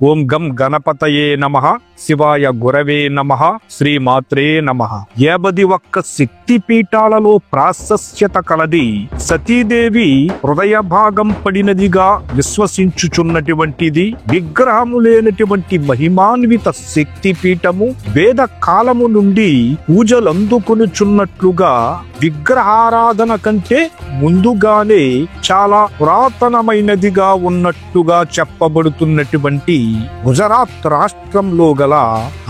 ఓం గం గణపతయే నమః, శివాయ గురవే నమః, శ్రీమాత్రే నమః. 51 శక్తి పీఠాలలో ప్రాశస్త్యత కలది సతీదేవి హృదయ భాగం పడినదిగా విశ్వసించుచున్నటువంటిది. విగ్రహము లేనటువంటి మహిమాన్విత శక్తి పీఠము. వేద కాలము నుండి పూజలందుకొనుచున్నట్లుగా విగ్రహారాధన కంటే ముందుగానే చాలా పురాతనమైనదిగా ఉన్నట్టుగా చెప్పబడుతున్నటువంటి గుజరాత్ రాష్ట్రంలో గల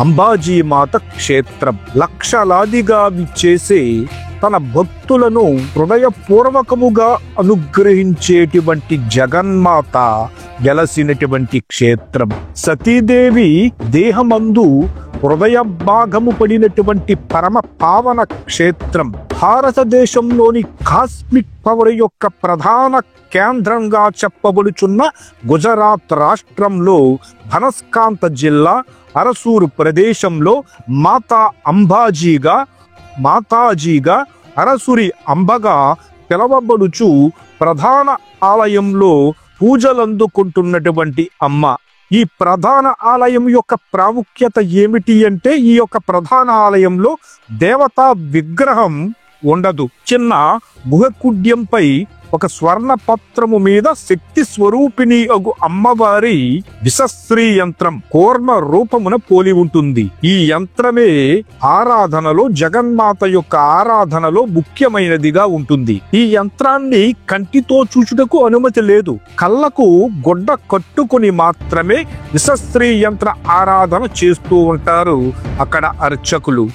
అంబాజీ మాత క్షేత్రం లక్షలాదిగా విచ్చేసే తన భక్తులను హృదయపూర్వకముగా అనుగ్రహించేటువంటి జగన్మాత వెలసినటువంటి క్షేత్రం. సతీదేవి దేహమందు హృదయ భాగము పడినటువంటి పరమ పావన క్షేత్రం. భారతదేశంలోని కాస్మిక్ పవర్ యొక్క ప్రధాన కేంద్రంగా చెప్పబడుచున్న గుజరాత్ రాష్ట్రంలో బనస్కాంత జిల్లా అరసూరు ప్రదేశంలో మాతాజీగా అరసురి అంబగా పిలవబడుచు ప్రధాన ఆలయంలో పూజలందుకుంటున్నటువంటి అమ్మ. ఈ ప్రధాన ఆలయం యొక్క ప్రాముఖ్యత ఏమిటి అంటే, ఈ యొక్క ప్రధాన ఆలయంలో దేవతా విగ్రహం ఉండదు. చిన్న గుహకుడ్యంపై ఒక స్వర్ణ పత్రము మీద శక్తి స్వరూపిణి అగు అమ్మవారి విషశ్రీ యంత్రం కూర్మ రూపమున పోలి ఉంటుంది. ఈ యంత్రమే ఆరాధనలో, జగన్మాత యొక్క ఆరాధనలో ముఖ్యమైనదిగా ఉంటుంది. ఈ యంత్రాన్ని కంటితో చూచుటకు అనుమతి లేదు. కళ్ళకు గుడ్డ కట్టుకుని మాత్రమే విషశ్రీ యంత్ర ఆరాధన చేస్తూ ఉంటారు అక్కడ అర్చకులు.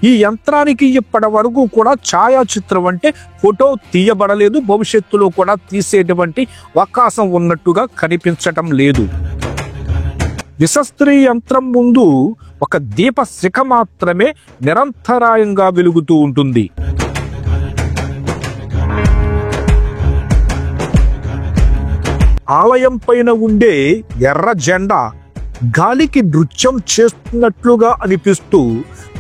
ఈ యంత్రానికి ఇప్పటి వరకు కూడా ఛాయాచిత్రం అంటే ఫోటో తీయబడలేదు. భవిష్యత్తులో కూడా తీసేటువంటి అవకాశం ఉన్నట్టుగా కనిపించటం లేదు. విషశ్రీ యంత్రం ముందు ఒక దీప శిఖ మాత్రమే నిరంతరాయంగా వెలుగుతూ ఉంటుంది. ఆలయం పైన ఉండే ఎర్ర జెండా గాలికి నృత్యం చేస్తున్నట్లుగా అనిపిస్తూ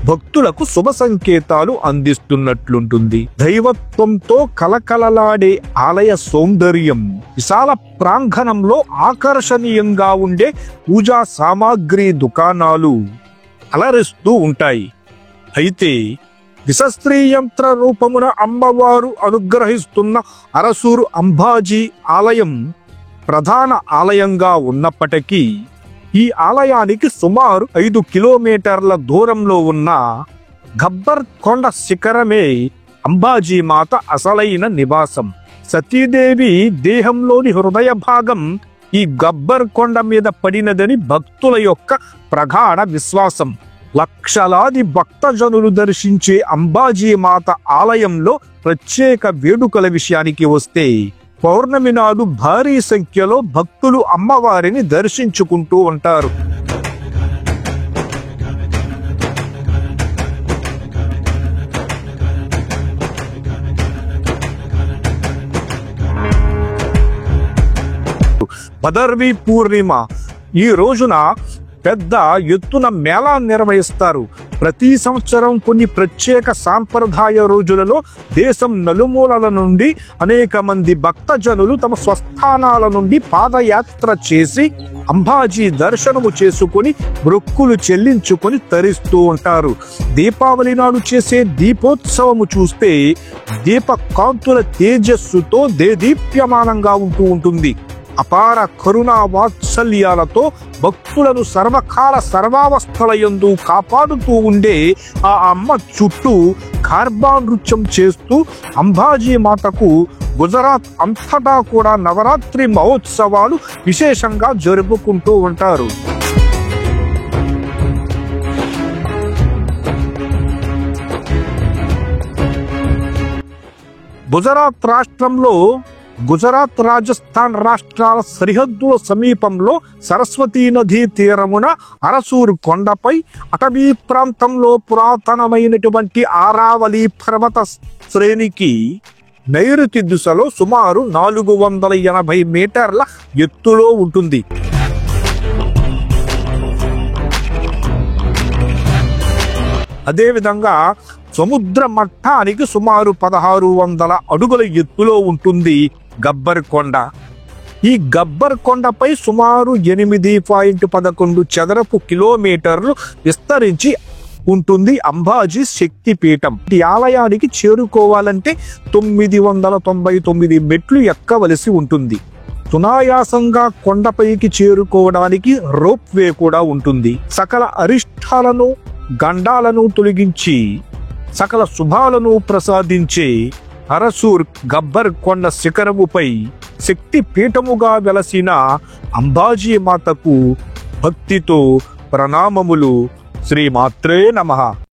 భక్తులకు శుభ సంకేతాలు అందిస్తున్నట్లుంటుంది. దైవత్వంతో కలకలలాడే ఆలయ సౌందర్యం, విశాల ప్రాంగణంలో ఆకర్షణీయంగా ఉండే పూజా సామాగ్రి దుకాణాలు అలరిస్తూ ఉంటాయి. అయితే విషశ్రీ యంత్ర రూపమున అమ్మవారు అనుగ్రహిస్తున్న అరసూరు అంబాజీ ఆలయం ప్రధాన ఆలయంగా ఉన్నప్పటికీ ఈ ఆలయానికి సుమారు 5 కిలోమీటర్ల దూరంలో ఉన్న గబ్బర్ కొండ శిఖరమే అంబాజీ మాత అసలైన నివాసం. సతీదేవి దేహంలోని హృదయ భాగం ఈ గబ్బర్ కొండ మీద పడినదని భక్తుల యొక్క ప్రగాఢ విశ్వాసం. లక్షలాది భక్తజనులు దర్శించే అంబాజీ మాత ఆలయంలో ప్రత్యేక వేడుకల విషయానికి వస్తే, పౌర్ణమి నాడు భారీ సంఖ్యలో భక్తులు అమ్మవారిని దర్శించుకుంటూ ఉంటారు. భదర్వీ పూర్ణిమ ఈ రోజున పెద్ద ఎత్తున మేళా నిర్వహిస్తారు. ప్రతి సంవత్సరం కొన్ని ప్రత్యేక సాంప్రదాయ రోజులలో దేశం నలుమూలల నుండి అనేక మంది భక్తజనులు తమ స్వస్థానాల నుండి పాదయాత్ర చేసి అంబాజీ దర్శనము చేసుకుని మొక్కులు చెల్లించుకొని తరిస్తూ ఉంటారు. దీపావళి నాడు చేసే దీపోత్సవము చూస్తే దీప కాంతుల తేజస్సుతో దేదీప్యమానంగా ఉంటూ ఉంటుంది. అపార కరుణా వాత్సల్యాలతో భక్తులను సర్వకాల సర్వావస్థలయందు కాపాడుతూ ఉండే ఆ అమ్మ చుట్టూ గార్బా నృత్యం చేస్తూ అంబాజీ మాతకు గుజరాత్ అంతటా కూడా నవరాత్రి మహోత్సవాలు విశేషంగా జరుపుకుంటూ ఉంటారు. గుజరాత్ రాష్ట్రంలో గుజరాత్ రాజస్థాన్ రాష్ట్రాల సరిహద్దుల సమీపంలో సరస్వతీ నదీ తీరమున అరసూరు కొండపై అటవీ ప్రాంతంలో పురాతనమైనటువంటి ఆరావళి పర్వత శ్రేణికి నైరుతి దిశలో సుమారు 480 మీటర్ల ఎత్తులో ఉంటుంది. అదేవిధంగా సముద్ర మట్టానికి సుమారు 1600 అడుగుల ఎత్తులో ఉంటుంది గబ్బర్ కొండ. ఈ గబ్బర్ కొండపై సుమారు 8.11 చదరపు కిలోమీటర్లు విస్తరించి ఉంటుంది అంబాజీ శక్తిపీఠం. ఈ ఆలయానికి చేరుకోవాలంటే 999 మెట్లు ఎక్కవలసి ఉంటుంది. సునాయాసంగా కొండపైకి చేరుకోవడానికి రోప్ వే కూడా ఉంటుంది. సకల అరిష్టాలను గండాలను తొలగించి సకల శుభాలను ప్రసాదించే హరసూర్ గబ్బర్ కొండ శిఖరముపై శక్తి పీఠముగా వెలసిన అంబాజీ మాతకు భక్తితో ప్రణామములు. శ్రీమాత్రే నమః.